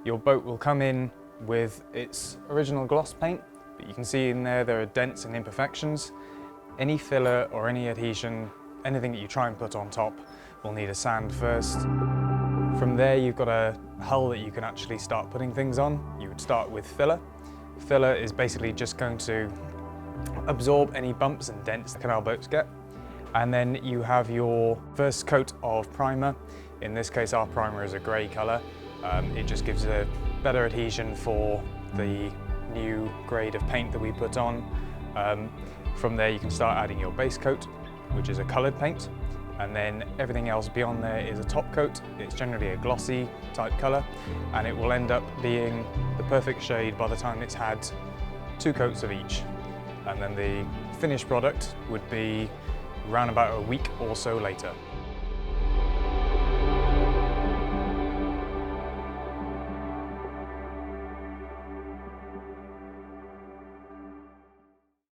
Your boat will come in with its original gloss paint, but you can see in there are dents and imperfections. Any filler or any adhesion, anything that you try and put on top, will need a sand first. From there you've got a hull that you can actually start putting things on. You would start with filler. Filler is basically just going to absorb any bumps and dents that canal boats get. And then you have your first coat of primer. In this case our primer is a grey colour. It just gives a better adhesion for the new grade of paint that we put on. From there you can start adding your base coat, which is a coloured paint, and then everything else beyond there is a top coat. It's generally a glossy type colour, and it will end up being the perfect shade by the time it's had 2 coats of each. And then the finished product would be around about a week or so later.